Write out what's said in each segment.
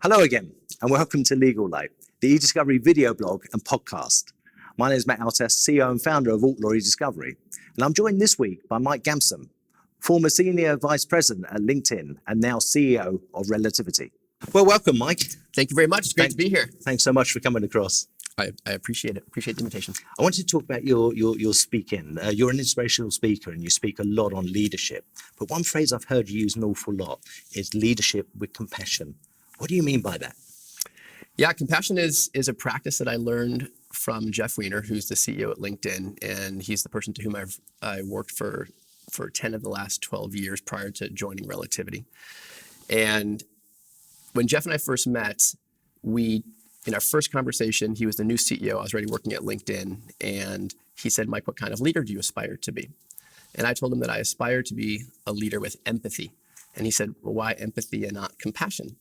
Hello again, and welcome to Legal Lite, the eDiscovery video blog and podcast. My name is Matt Altess, CEO and founder of Outlaw eDiscovery, and I'm joined this week by Mike Gamson, former Senior Vice President at LinkedIn and now CEO of Relativity. Well, welcome, Mike. Thank you very much. It's great to be here. Thanks so much for coming across. I appreciate it. Appreciate the invitation. I wanted to talk about your speaking. You're an inspirational speaker and you speak a lot on leadership. But one phrase I've heard you use an awful lot is leadership with compassion. What do you mean by that? Yeah, compassion is a practice that I learned from Jeff Weiner, who's the CEO at LinkedIn, and he's the person to whom I worked for 10 of the last 12 years prior to joining Relativity. And when Jeff and I first met, in our first conversation, he was the new CEO. I was already working at LinkedIn, and he said, "Mike, what kind of leader do you aspire to be?" And I told him that I aspire to be a leader with empathy. And he said, "Well, why empathy and not compassion?"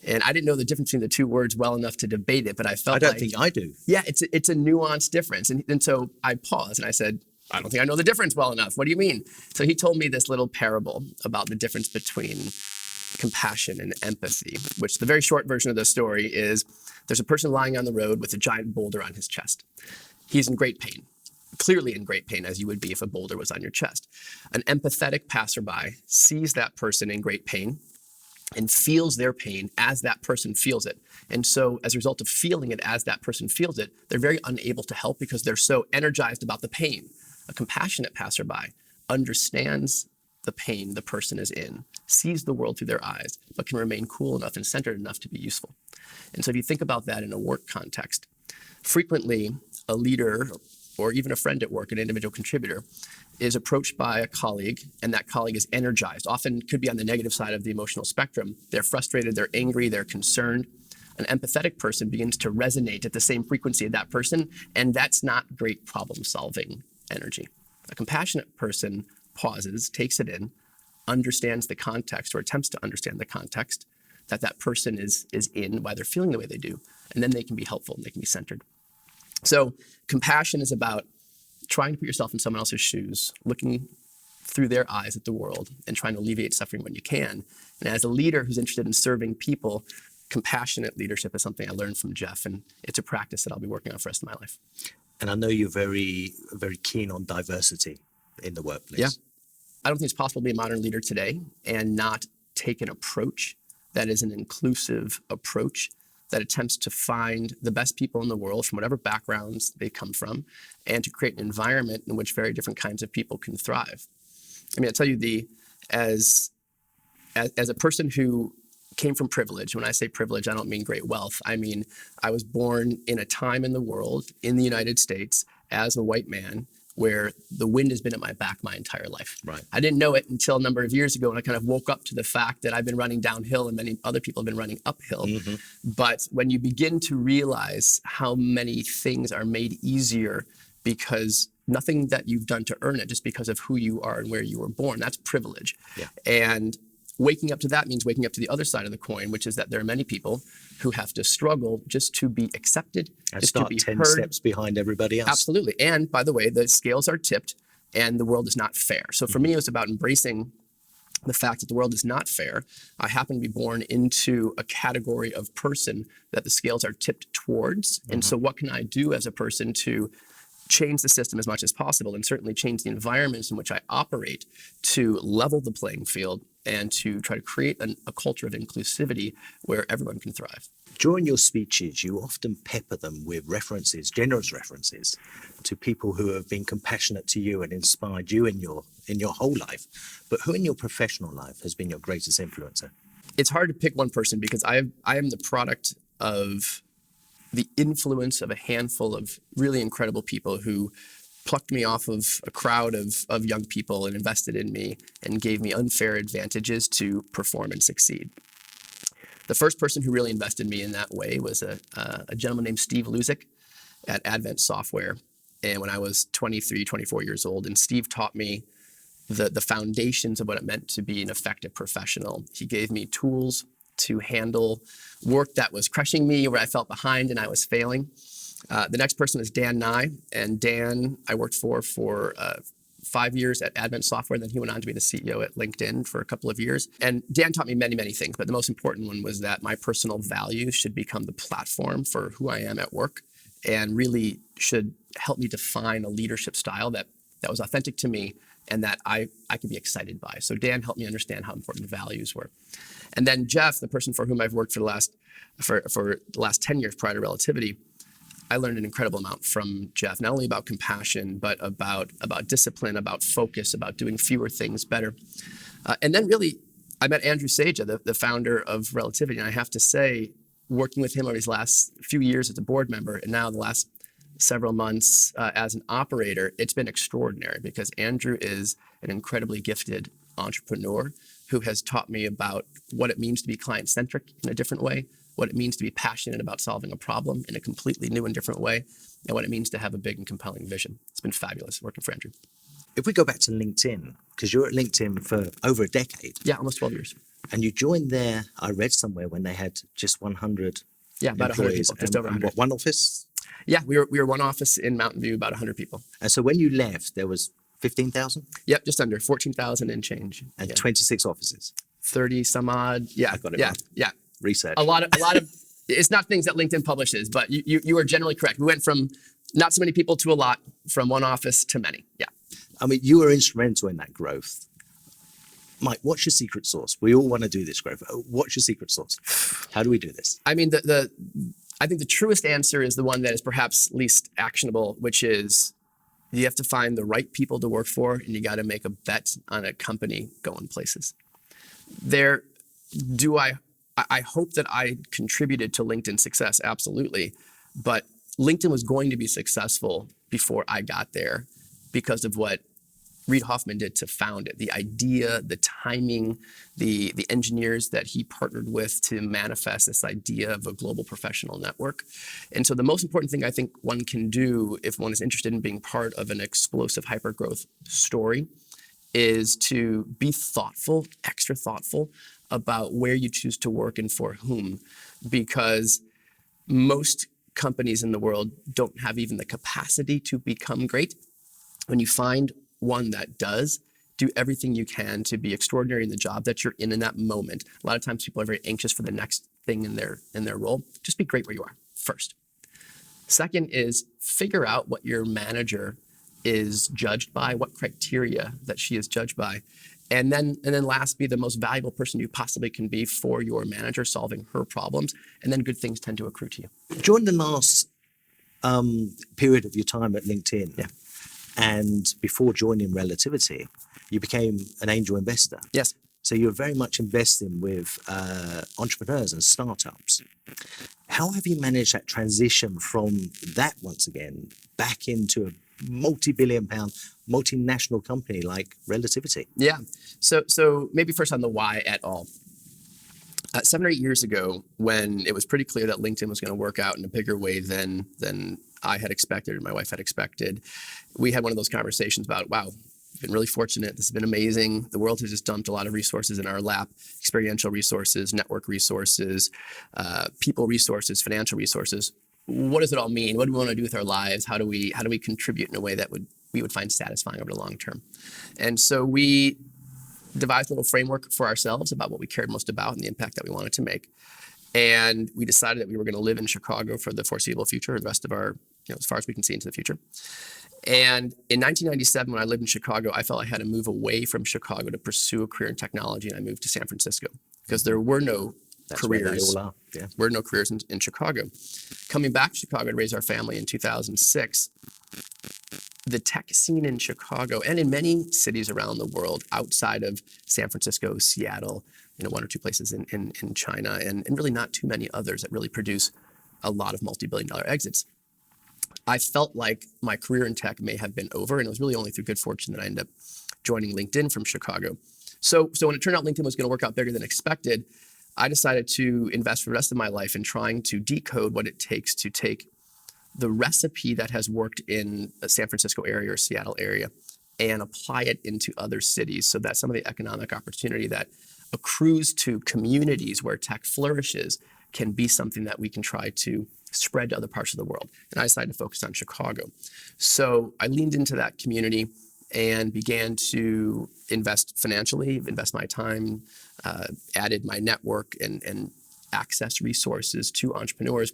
And I didn't know the difference between the two words well enough to debate it, but I felt I don't think I do. Yeah, it's a nuanced difference. And so I paused and I said, "I don't think I know the difference well enough. What do you mean?" So he told me this little parable about the difference between compassion and empathy, which the very short version of the story is there's a person lying on the road with a giant boulder on his chest. He's in great pain, clearly in great pain, as you would be if a boulder was on your chest. An empathetic passerby sees that person in great pain and feels their pain as that person feels it. And so as a result of feeling it as that person feels it, they're very unable to help because they're so energized about the pain. A compassionate passerby understands the pain the person is in, sees the world through their eyes, but can remain cool enough and centered enough to be useful. And so if you think about that in a work context, frequently a leader or even a friend at work, an individual contributor, is approached by a colleague, and that colleague is energized, often could be on the negative side of the emotional spectrum. They're frustrated, they're angry, they're concerned. An empathetic person begins to resonate at the same frequency of that person, and that's not great problem-solving energy. A compassionate person pauses, takes it in, understands the context or attempts to understand the context that person is in, why they're feeling the way they do, and then they can be helpful and they can be centered. So compassion is about trying to put yourself in someone else's shoes, looking through their eyes at the world and trying to alleviate suffering when you can. And as a leader who's interested in serving people, compassionate leadership is something I learned from Jeff, and it's a practice that I'll be working on for the rest of my life. And I know you're very, very keen on diversity in the workplace. Yeah. I don't think it's possible to be a modern leader today and not take an approach that is an inclusive approach that attempts to find the best people in the world from whatever backgrounds they come from and to create an environment in which very different kinds of people can thrive. I mean, I tell you, as a person who came from privilege, when I say privilege, I don't mean great wealth. I mean, I was born in a time in the world, in the United States, as a white man, where the wind has been at my back my entire life. Right. I didn't know it until a number of years ago when I kind of woke up to the fact that I've been running downhill and many other people have been running uphill. Mm-hmm. But when you begin to realize how many things are made easier because nothing that you've done to earn it, just because of who you are and where you were born, that's privilege. Yeah. And waking up to that means waking up to the other side of the coin, which is that there are many people who have to struggle just to be accepted, and just start to be 10 heard. steps behind everybody else. Absolutely. And by the way, the scales are tipped and the world is not fair. So for me, it was about embracing the fact that the world is not fair. I happen to be born into a category of person that the scales are tipped towards. And so what can I do as a person to change the system as much as possible and certainly change the environments in which I operate to level the playing field and to try to create a culture of inclusivity where everyone can thrive. During your speeches, you often pepper them with references, generous references, to people who have been compassionate to you and inspired you in your whole life. But who in your professional life has been your greatest influencer? It's hard to pick one person because I am the product of the influence of a handful of really incredible people who plucked me off of a crowd of young people and invested in me and gave me unfair advantages to perform and succeed. The first person who really invested in me in that way was a gentleman named Steve Luzik at Advent Software. And when I was 23, 24 years old, and Steve taught me the foundations of what it meant to be an effective professional. He gave me tools to handle work that was crushing me, where I felt behind and I was failing. The next person is Dan Nye, and Dan I worked for 5 years at Advent Software. Then he went on to be the CEO at LinkedIn for a couple of years. And Dan taught me many, many things, but the most important one was that my personal values should become the platform for who I am at work, and really should help me define a leadership style that was authentic to me and that I could be excited by. So Dan helped me understand how important values were. And then Jeff, the person for whom I've worked for the last 10 years prior to Relativity, I learned an incredible amount from Jeff, not only about compassion, but about discipline, about focus, about doing fewer things better. And then really, I met Andrew Saja, the founder of Relativity. And I have to say, working with him over these last few years as a board member, and now the last several months as an operator, it's been extraordinary, because Andrew is an incredibly gifted entrepreneur who has taught me about what it means to be client-centric in a different way, what it means to be passionate about solving a problem in a completely new and different way, and what it means to have a big and compelling vision. It's been fabulous working for Andrew. If we go back to LinkedIn, because you're at LinkedIn for over a decade. Yeah, almost 12 years. And you joined there, I read somewhere, when they had just 100 Yeah, about 100 people, just over 100. What, one office? Yeah, we were one office in Mountain View, about 100 people. And so when you left, there was 15,000? Yep, just under 14,000 and change. And 26 offices? 30 some odd. Yeah, I got it yeah, wrong. yeah. Research. A lot of, it's not things that LinkedIn publishes, but you are generally correct. We went from not so many people to a lot, from one office to many. Yeah. I mean, you were instrumental in that growth. Mike, what's your secret sauce? We all want to do this growth. What's your secret sauce? How do we do this? I mean, I think the truest answer is the one that is perhaps least actionable, which is you have to find the right people to work for, and you got to make a bet on a company going places. I hope that I contributed to LinkedIn's success, absolutely. But LinkedIn was going to be successful before I got there because of what Reid Hoffman did to found it. The idea, the timing, the engineers that he partnered with to manifest this idea of a global professional network. And so the most important thing I think one can do if one is interested in being part of an explosive hypergrowth story is to be thoughtful, extra thoughtful about where you choose to work and for whom, because most companies in the world don't have even the capacity to become great. When you find one that does, do everything you can to be extraordinary in the job that you're in that moment. A lot of times people are very anxious for the next thing in their role. Just be great where you are first. Second is figure out what your manager is judged by, what criteria that she is judged by. And then last, be the most valuable person you possibly can be for your manager, solving her problems. And then good things tend to accrue to you. During the last period of your time at LinkedIn, Yeah. and before joining Relativity, you became an angel investor. Yes. So you're very much investing with entrepreneurs and startups. How have you managed that transition from that, once again, back into a multi-billion-pound, multinational company like Relativity? Yeah. So maybe first on the why at all. 7 or 8 years ago, when it was pretty clear that LinkedIn was going to work out in a bigger way than I had expected or my wife had expected, we had one of those conversations about, wow, we've been really fortunate. This has been amazing. The world has just dumped a lot of resources in our lap, experiential resources, network resources, people resources, financial resources. What does it all mean? What do we want to do with our lives? How do we contribute in a way that we would find satisfying over the long term? And so we devised a little framework for ourselves about what we cared most about and the impact that we wanted to make. And we decided that we were going to live in Chicago for the foreseeable future, the rest of our, as far as we can see into the future. And in 1997, when I lived in Chicago, I felt I had to move away from Chicago to pursue a career in technology, and I moved to San Francisco because there were no careers. Where they all are. Yeah. Were no careers in Chicago. Coming back to Chicago to raise our family in 2006, the tech scene in Chicago and in many cities around the world outside of San Francisco, Seattle, one or two places in China, and really not too many others that really produce a lot of multi-billion-dollar exits. I felt like my career in tech may have been over, and it was really only through good fortune that I ended up joining LinkedIn from Chicago. So when it turned out LinkedIn was going to work out bigger than expected, I decided to invest for the rest of my life in trying to decode what it takes to take the recipe that has worked in the San Francisco area or Seattle area and apply it into other cities so that some of the economic opportunity that accrues to communities where tech flourishes can be something that we can try to spread to other parts of the world. And I decided to focus on Chicago. So I leaned into that community and began to invest financially, invest my time, added my network and access resources to entrepreneurs.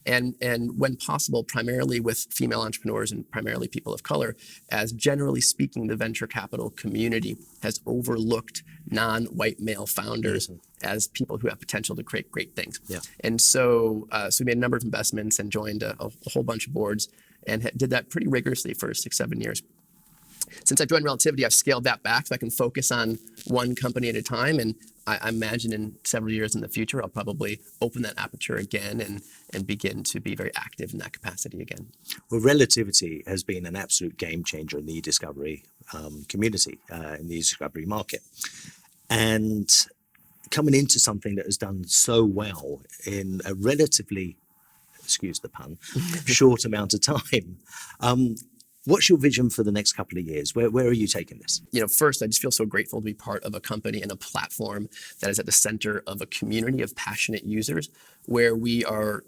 And when possible, primarily with female entrepreneurs and primarily people of color, as generally speaking, the venture capital community has overlooked non-white male founders as people who have potential to create great things. Yeah. And so we made a number of investments and joined a whole bunch of boards and did that pretty rigorously for 6-7 years. Since I joined Relativity, I've scaled that back so I can focus on one company at a time. And I imagine in several years in the future, I'll probably open that aperture again and begin to be very active in that capacity again. Well, Relativity has been an absolute game changer in the eDiscovery community, in the eDiscovery market. And coming into something that has done so well in a relatively, excuse the pun, short amount of time, what's your vision for the next couple of years? Where are you taking this? First, I just feel so grateful to be part of a company and a platform that is at the center of a community of passionate users where we are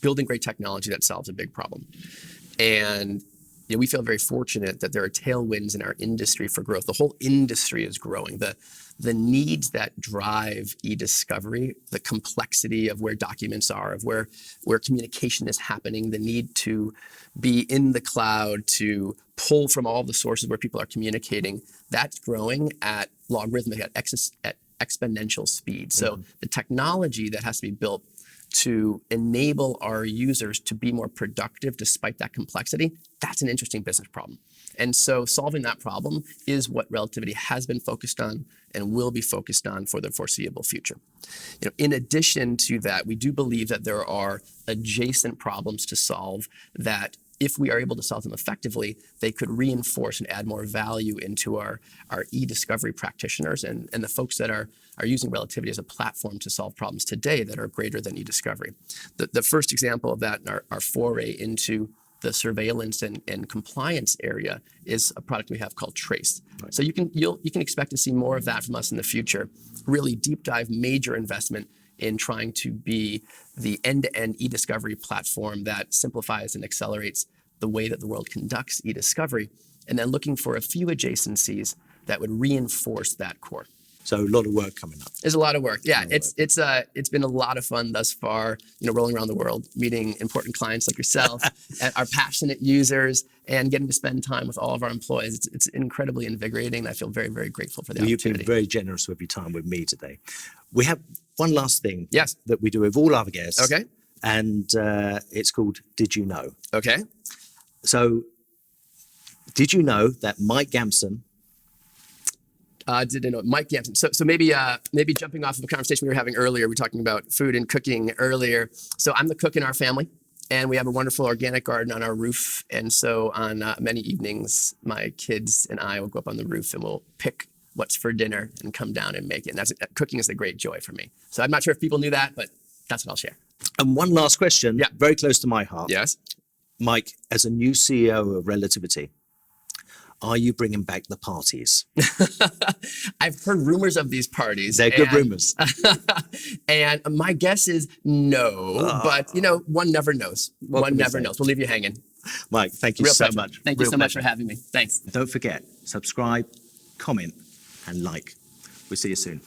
building great technology that solves a big problem. And we feel very fortunate that there are tailwinds in our industry for growth. The whole industry is growing. The needs that drive eDiscovery, the complexity of where documents are, of where communication is happening, the need to be in the cloud, to pull from all the sources where people are communicating, that's growing at logarithmic, at exponential speed. So the technology that has to be built to enable our users to be more productive despite that complexity, that's an interesting business problem. And so solving that problem is what Relativity has been focused on and will be focused on for the foreseeable future. In addition to that, we do believe that there are adjacent problems to solve that if we are able to solve them effectively, they could reinforce and add more value into our eDiscovery practitioners and the folks that are using Relativity as a platform to solve problems today that are greater than eDiscovery. The first example of that in our foray into the surveillance and compliance area is a product we have called Trace. Right. So you can expect to see more of that from us in the future. Really deep dive, major investment in trying to be the end-to-end eDiscovery platform that simplifies and accelerates the way that the world conducts eDiscovery, and then looking for a few adjacencies that would reinforce that core. So a lot of work coming up. There's a lot of work. Yeah, it's been a lot of fun thus far, rolling around the world, meeting important clients like yourself, our passionate users, and getting to spend time with all of our employees. It's incredibly invigorating. I feel very, very grateful for the opportunity. You've been very generous with your time with me today. We have one last thing that we do with all our guests. Okay. And it's called Did You Know? Okay. So did you know that Mike Gamson didn't know Mike Gamson. So maybe jumping off of a conversation we were having earlier, we were talking about food and cooking earlier. So I'm the cook in our family, and we have a wonderful organic garden on our roof. And so on many evenings, my kids and I will go up on the roof and we'll pick what's for dinner and come down and make it. And cooking is a great joy for me. So I'm not sure if people knew that, but that's what I'll share. And one last question, very close to my heart. Yes. Mike, as a new CEO of Relativity, are you bringing back the parties? I've heard rumors of these parties. They're good rumors. And my guess is no, but one never knows. One never knows. We'll leave you hanging. Mike, thank you so much. Thank you so much for having me. Thanks. Don't forget, subscribe, comment, and like. We'll see you soon.